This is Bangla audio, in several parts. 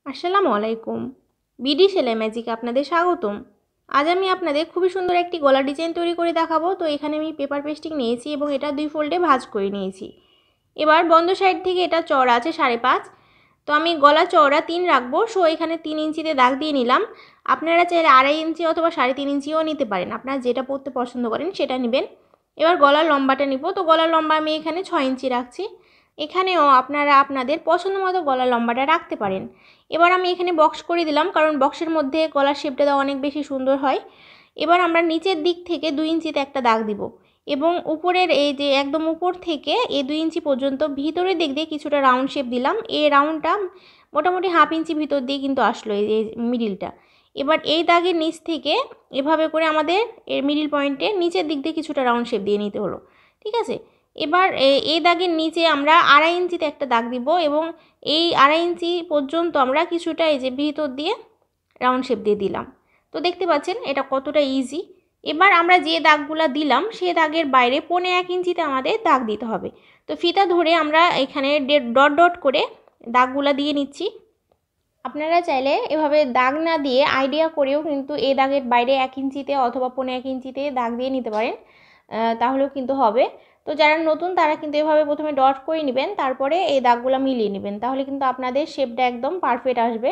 আসসালামু আলাইকুম। বিডি সেলাই ম্যাজিকে আপনাদের স্বাগতম। আজ আমি আপনাদের খুবই সুন্দর একটি গলা ডিজাইন তৈরি করে দেখাবো। তো এখানে আমি পেপার পেস্টিং নিয়েছি এবং এটা 2 ফোল্ডে ভাঁজ করে নিয়েছি। এবার বন্ধ সাইড থেকে এটা চওড়া আছে 5.5। তো আমি গলা চওড়া 3 রাখবো। সো এখানে 3 ইঞ্চিতে দাগ দিয়ে নিলাম। আপনারা চাইলে 2.5 ইঞ্চি অথবা 3.5 ইঞ্চিও নিতে পারেন। আপনারা যেটা পরতে পছন্দ করেন সেটা নেবেন। এবার গলার লম্বাটা নিব। তো গলার লম্বা আমি এখানে 6 ইঞ্চি রাখছি। এখানেও আপনারা আপনাদের পছন্দ মতো গলার লম্বাটা রাখতে পারেন। এবার আমি এখানে বক্স করে দিলাম, কারণ বক্সের মধ্যে গলার শেপটা দেওয়া অনেক বেশি সুন্দর হয়। এবার আমরা নিচের দিক থেকে 2 ইঞ্চিতে একটা দাগ দিব এবং উপরের এই যে একদম উপর থেকে এই 2 ইঞ্চি পর্যন্ত ভিতরের দিক দিয়ে কিছুটা রাউন্ড শেপ দিলাম। এই রাউন্ডটা মোটামুটি 1/2 ইঞ্চি ভিতর দিয়ে কিন্তু আসলো এই যে মিডিলটা। এবার এই দাগের নিচ থেকে এভাবে করে আমাদের এর মিডিল পয়েন্টে নিচের দিক দিয়ে কিছুটা রাউন্ড শেপ দিয়ে নিতে হলো। ঠিক আছে। এবার এই দাগের নিচে আমরা 2.5 ইঞ্চিতে একটা দাগ দিব এবং এই 2.5 ইঞ্চি পর্যন্ত আমরা কিছুটা এই যে ভিতর দিয়ে রাউন্ড শেপ দিয়ে দিলাম। তো দেখতে পাচ্ছেন এটা কতটা ইজি। এবার আমরা যে দাগগুলো দিলাম সেই দাগের বাইরে 1.5 ইঞ্চিতে আমাদের দাগ দিতে হবে। তো ফিতা ধরে আমরা এখানে ডট ডট করে দাগগুলো দিয়ে নিচ্ছি। আপনারা চাইলে এভাবে দাগ না দিয়ে আইডিয়া করেও কিন্তু এই দাগের বাইরে 1 ইঞ্চিতে অথবা 1.5 ইঞ্চিতে দাগ দিয়ে নিতে পারেন, তাহলেও কিন্তু হবে। তো যারা নতুন তারা কিন্তু এভাবে প্রথমে ডট করে নেবেন, তারপরে এই দাগগুলো মিলিয়ে নেবেন, তাহলে কিন্তু আপনাদের শেপটা একদম পারফেক্ট আসবে।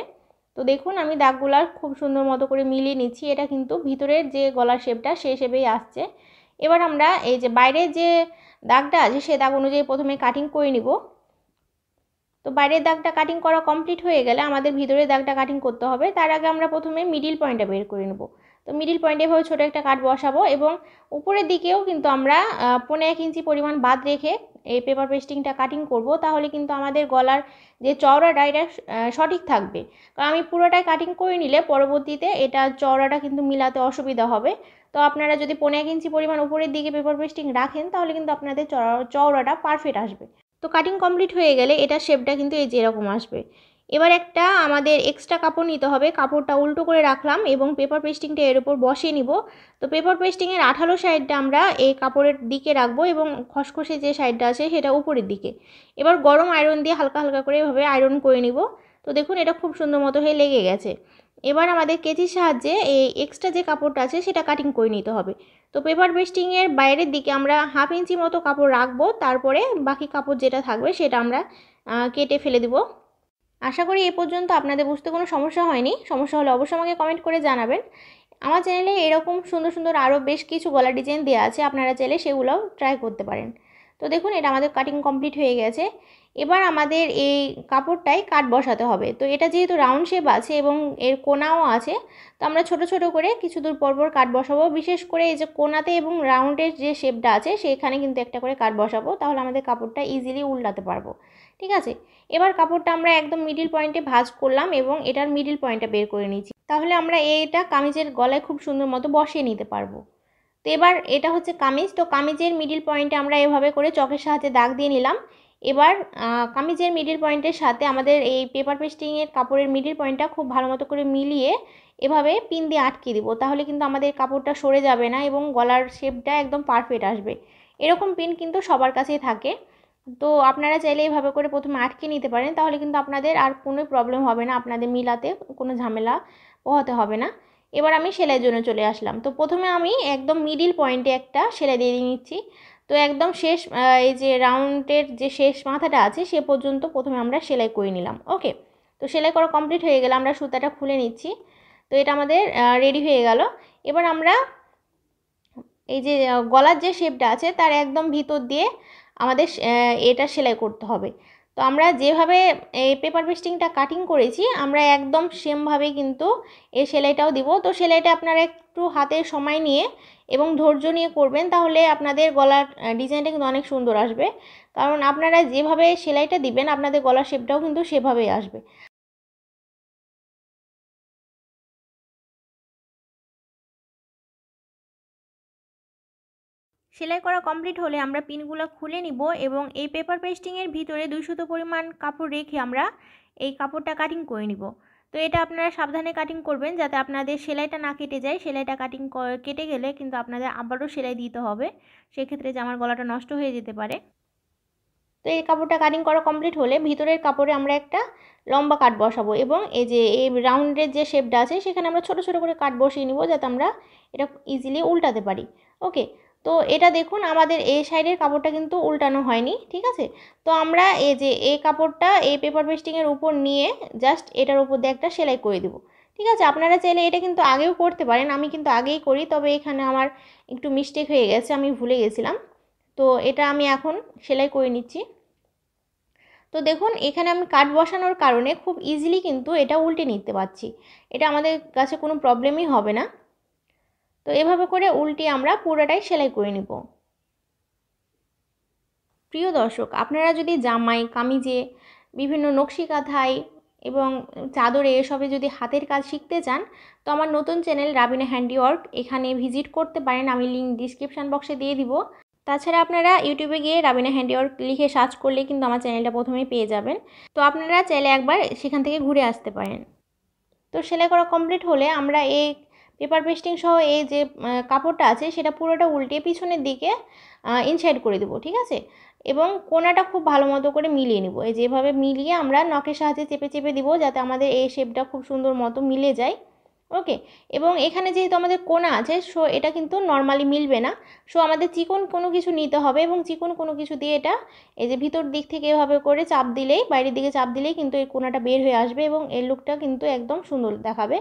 তো দেখুন আমি দাগগুলো খুব সুন্দর মতো করে মিলিয়ে নিচ্ছি। এটা কিন্তু ভিতরের যে গলার শেপটা সেই শেপেই আসছে। এবার আমরা এই যে বাইরের যে দাগটা আছে সেই দাগ অনুযায়ী প্রথমে কাটিং করে নিব। তো বাইরের দাগটা কাটিং করা কমপ্লিট হয়ে গেলে আমাদের ভিতরের দাগটা কাটিং করতে হবে। তার আগে আমরা প্রথমে মিডিল পয়েন্টটা বের করে নেব। তো মিডিল পয়েন্টে এভাবে ছোটো একটা কাট বসাবো এবং উপরের দিকেও কিন্তু আমরা 1.5 ইঞ্চি পরিমাণ বাদ রেখে এই পেপার পেস্টিংটা কাটিং করব, তাহলে কিন্তু আমাদের গলার যে চওড়াটা এটা সঠিক থাকবে। কারণ আমি পুরোটাই কাটিং করে নিলে পরবর্তীতে এটা চওড়াটা কিন্তু মিলাতে অসুবিধা হবে। তো আপনারা যদি 1.5 ইঞ্চি পরিমাণ উপরের দিকে পেপার পেস্টিং রাখেন তাহলে কিন্তু আপনাদের চওড়াটা পারফেক্ট আসবে। তো কাটিং কমপ্লিট হয়ে গেলে এটার শেপটা কিন্তু এই যে এরকম আসবে। এবার একটা আমাদের এক্সট্রা কাপড় নিতে হবে। কাপড়টা উল্টো করে রাখলাম এবং পেপার পেস্টিংটা এর উপর বসিয়ে নিব। তো পেপার পেস্টিংয়ের আঠালো সাইডটা আমরা এই কাপড়ের দিকে রাখবো এবং খসখসে যে সাইডটা আছে সেটা উপরের দিকে। এবার গরম আয়রন দিয়ে হালকা হালকা করে এভাবে আয়রন করে নিব। তো দেখুন এটা খুব সুন্দর মতো হয়ে লেগে গেছে। এবার আমাদের কেচির সাহায্যে এই এক্সট্রা যে কাপড়টা আছে সেটা কাটিং করে নিতে হবে। তো পেপার পেস্টিংয়ের বাইরের দিকে আমরা 1/2 ইঞ্চি মতো কাপড় রাখবো, তারপরে বাকি কাপড় যেটা থাকবে সেটা আমরা কেটে ফেলে দিব। আশা করি এ পর্যন্ত আপনাদের বুঝতে কোনো সমস্যা হয়নি। সমস্যা হলে অবশ্যই আমাকে কমেন্ট করে জানাবেন। আমার চ্যানেলে এরকম সুন্দর সুন্দর আরও বেশ কিছু গলার ডিজাইন দেওয়া আছে, আপনারা চাইলে সেগুলোও ট্রাই করতে পারেন। তো দেখুন এটা আমাদের কাটিং কমপ্লিট হয়ে গেছে। এবার আমাদের এই কাপড়টায় কাট বসাতে হবে। তো এটা যেহেতু রাউন্ড শেপ আছে এবং এর কোনাও আছে, তো আমরা ছোট ছোট করে কিছু দূর পরপর কাট বসাবো। বিশেষ করে এই যে কোনাতে এবং রাউন্ডের যে শেপটা আছে সেখানে কিন্তু একটা করে কাট বসাবো, তাহলে আমাদের কাপড়টা ইজিলি উল্টাতে পারবো। ঠিক আছে। এবার কাপড়টা আমরা একদম মিডিল পয়েন্টে ভাঁজ করলাম এবং এটার মিডিল পয়েন্টটা বের করে নিচ্ছি, তাহলে আমরা এটা কামিজের গলায় খুব সুন্দর মতো বসিয়ে নিতে পারবো। তো এবার এটা হচ্ছে কামিজ। তো কামিজের মিডিল পয়েন্টে আমরা এভাবে করে চকের সাহায্যে দাগ দিয়ে নিলাম। এবার কামিজের মিডিল পয়েন্টের সাথে আমাদের এই পেপার পেস্টিংয়ের কাপড়ের মিডিল পয়েন্টটা খুব ভালো মতো করে মিলিয়ে এভাবে পিন দিয়ে আটকে দিব, তাহলে কিন্তু আমাদের কাপড়টা সরে যাবে না এবং গলার শেপটা একদম পারফেক্ট আসবে। এরকম পিন কিন্তু সবার কাছেই থাকে। তো আপনারা চাইলে এভাবে করে প্রথমে আটকে নিতে পারেন, তাহলে কিন্তু আপনাদের আর কোনো প্রবলেম হবে না, আপনাদের মিলাতে কোনো ঝামেলা পোহাতে হবে না। এবার আমি সেলাইয়ের জন্য চলে আসলাম। তো প্রথমে আমি একদম মিডিল পয়েন্টে একটা সেলাই দিয়ে নিচ্ছি। তো একদম শেষ এই যে রাউন্ডের যে শেষ মাথাটা আছে সে পর্যন্ত প্রথমে আমরা সেলাই করে নিলাম। ওকে। তো সেলাই করা কমপ্লিট হয়ে গেলে আমরা সুতাটা খুলে নিচ্ছি। তো এটা আমাদের রেডি হয়ে গেল। এবার আমরা এই যে গলার যে শেপটা আছে তার একদম ভিতর দিয়ে আমাদের এটা সেলাই করতে হবে। তো আমরা যেভাবে এই পেপার পেস্টিংটা কাটিং করেছি আমরা একদম সেমভাবেই কিন্তু এই সেলাইটাও দিব। তো সেলাইটা আপনারা একটু হাতে সময় নিয়ে এবং ধৈর্য নিয়ে করবেন, তাহলে আপনাদের গলার ডিজাইনটা কিন্তু অনেক সুন্দর আসবে। কারণ আপনারা যেভাবে সেলাইটা দিবেন আপনাদের গলার শেপটাও কিন্তু সেভাবেই আসবে। সেলাই করা কমপ্লিট হলে আমরা পিনগুলো খুলে নিব এবং এই পেপার পেস্টিংয়ের ভিতরে 2 সুতো পরিমাণ কাপড় রেখে আমরা এই কাপড়টা কাটিং করে নিব। তো এটা আপনারা সাবধানে কাটিং করবেন যাতে আপনাদের সেলাইটা না কেটে যায়। সেলাইটা কেটে গেলে কিন্তু আপনাদের আবারও সেলাই দিতে হবে, সেক্ষেত্রে জামার গলাটা নষ্ট হয়ে যেতে পারে। তো এই কাপড়টা কাটিং করা কমপ্লিট হলে ভিতরের কাপড়ে আমরা একটা লম্বা কাট বসাবো এবং এই যে এই রাউন্ডের যে শেপটা আছে সেখানে আমরা ছোট ছোট করে কাট বসিয়ে নিব যাতে আমরা এটা ইজিলি উল্টাতে পারি। ওকে, তো এটা দেখুন আমাদের এই সাইডের কাপড়টা কিন্তু উল্টানো হয়নি, ঠিক আছে। তো আমরা এই যে এই কাপড়টা এই পেপার পেস্টিংয়ের উপর নিয়ে জাস্ট এটার উপর দিয়ে একটা সেলাই করে দেবো, ঠিক আছে। আপনারা চাইলে এটা কিন্তু আগেও করতে পারেন, আমি কিন্তু আগেই করি, তবে এখানে আমার একটু মিস্টেক হয়ে গেছে, আমি ভুলে গেছিলাম। তো এটা আমি এখন সেলাই করে নিচ্ছি। তো দেখুন এখানে আমি কাট বসানোর কারণে খুব ইজিলি কিন্তু এটা উল্টে নিতে পারছি, এটা আমাদের কাছে কোনো প্রবলেমই হবে না। তো এভাবে করে উল্টে আমরা পুরোটাই সেলাই করে নিব। প্রিয় দর্শক, আপনারা যদি জামাই কামিজে বিভিন্ন নকশি কাঁথায় এবং চাদরে এসবে যদি হাতের কাজ শিখতে চান তো আমার নতুন চ্যানেল রাবিনা হ্যান্ডিওয়ার্ক এখানে ভিজিট করতে পারেন, আমি লিঙ্ক ডিসক্রিপশান বক্সে দিয়ে দিব। তাছাড়া আপনারা ইউটিউবে গিয়ে রাবিনা হ্যান্ডিওয়ার্ক লিখে সার্চ করলে কিন্তু আমার চ্যানেলটা প্রথমেই পেয়ে যাবেন। তো আপনারা চাইলে একবার সেখান থেকে ঘুরে আসতে পারেন। তো সেলাই করা কমপ্লিট হলে আমরা এই পেপার পেস্টিং সহ এই যে কাপড়টা আছে সেটা পুরোটা উল্টে পিছনের দিকে ইনসাইড করে দেবো, ঠিক আছে। এবং কোনাটা খুব ভালো মতো করে মিলিয়ে নিব, এই যেভাবে মিলিয়ে আমরা নখের সাহায্যে চেপে চেপে দিব যাতে আমাদের এই শেপটা খুব সুন্দর মতো মিলে যায়। ওকে, এবং এখানে যেহেতু আমাদের কোনা আছে সো এটা কিন্তু নর্মালি মিলবে না, সো আমাদের চিকন কোনো কিছু নিতে হবে এবং চিকন কোনো কিছু দিয়ে এটা এই যে ভিতর দিক থেকে এভাবে করে চাপ দিলেই, বাইরের দিকে চাপ দিলেই কিন্তু এই কোনাটা বের হয়ে আসবে এবং এর লুকটা কিন্তু একদম সুন্দর দেখাবে।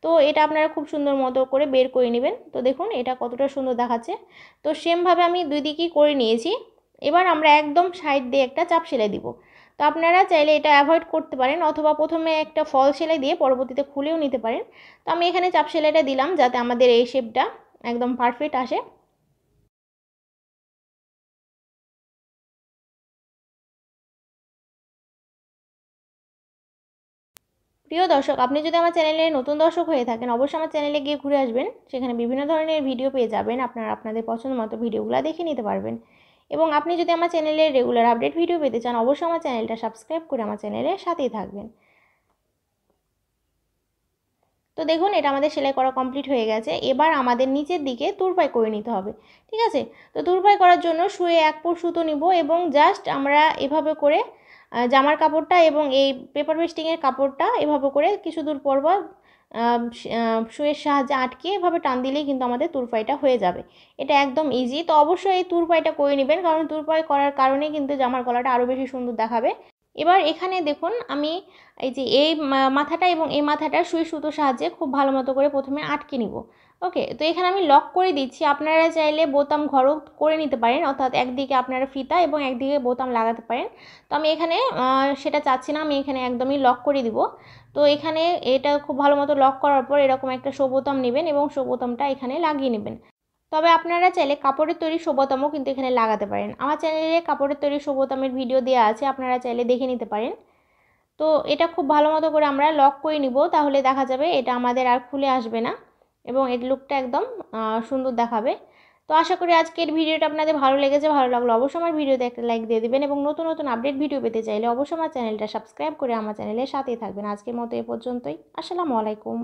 তো এটা আপনারা খুব সুন্দর মতো করে বের করে নেবেন। তো দেখুন এটা কতটা সুন্দর দেখাচ্ছে। তো সেমভাবে আমি দুই দিকেই করে নিয়েছি। এবার আমরা একদম সাইড দিয়ে একটা চাপ সেলাই দিব। তো আপনারা চাইলে এটা অ্যাভয়েড করতে পারেন অথবা প্রথমে একটা ফল সেলাই দিয়ে পরবর্তীতে খুলেও নিতে পারেন। তো আমি এখানে চাপ সেলাইটা দিলাম যাতে আমাদের এই শেপটা একদম পারফেক্ট আসে। প্রিয় দর্শক, আপনি যদি আমার চ্যানেলে নতুন দর্শক হয়ে থাকেন অবশ্যই আমার চ্যানেলে গিয়ে ঘুরে আসবেন, সেখানে বিভিন্ন ধরনের ভিডিও পেয়ে যাবেন, আপনারা আপনাদের পছন্দ মতো ভিডিওগুলো দেখে নিতে পারবেন। এবং আপনি যদি আমার চ্যানেলে রেগুলার আপডেট ভিডিও পেতে চান অবশ্যই আমার চ্যানেলটা সাবস্ক্রাইব করে আমার চ্যানেলের সাথেই থাকবেন। তো দেখুন এটা আমাদের সেলাই করা কমপ্লিট হয়ে গেছে। এবার আমাদের নিচের দিকে তুরপাই করে নিতে হবে, ঠিক আছে। তো তুরপাই করার জন্য শুয়ে এক পুর সুতো নিব এবং জাস্ট আমরা এভাবে করে জামার কাপড়টা এবং এই পেপার পেস্টিংয়ের কাপড়টা এভাবে করে কিছু দূর পর পর সুইয়ের সাহায্যে আটকে এভাবে টান দিলেই কিন্তু আমাদের তুরপাইটা হয়ে যাবে। এটা একদম ইজি। তো অবশ্যই এই তুরপাইটা করে নেবেন, কারণ তুরপাই করার কারণে কিন্তু জামার গলাটা আরও বেশি সুন্দর দেখাবে। এবার এখানে দেখুন আমি এই যে এই মাথাটা এবং এই মাথাটা সুই সুতোর সাহায্যে খুব ভালো মতো করে প্রথমে আটকে নিব। ওকে, তো এখানে আমি লক করে দিচ্ছি, আপনারা চাইলে বোতাম ঘরও করে নিতে পারেন, অর্থাৎ একদিকে আপনারা ফিতা এবং একদিকে বোতাম লাগাতে পারেন। তো আমি এখানে সেটা চাচ্ছি না, আমি এখানে একদমই লক করে দিব। তো এখানে এটা খুব ভালো মতো লক করার পর এরকম একটা শো বোতাম নেবেন এবং শো বোতামটা এখানে লাগিয়ে নেবেন। তবে আপনারা চাইলে কাপড়ের তৈরি শো বোতামও কিন্তু এখানে লাগাতে পারেন, আমার চ্যানেলে কাপড়ের তৈরি শো বোতামের ভিডিও দেওয়া আছে, আপনারা চাইলে দেখে নিতে পারেন। তো এটা খুব ভালো মতো করে আমরা লক করে নিব, তাহলে দেখা যাবে এটা আমাদের আর খুলে আসবে না এবং এর লুকটা একদম সুন্দর দেখাবে। তো আশা করি আজকের ভিডিওটা আপনাদের ভালো লেগেছে, ভালো লাগলো অবশ্যই আমার ভিডিওতে একটা লাইক দিয়ে দেবেন এবং নতুন নতুন আপডেট ভিডিও পেতে চাইলে অবশ্যই আমার চ্যানেলটা সাবস্ক্রাইব করে আমার চ্যানেলের সাথেই থাকবেন। আজকের মতো এ পর্যন্তই, আসসালামু আলাইকুম।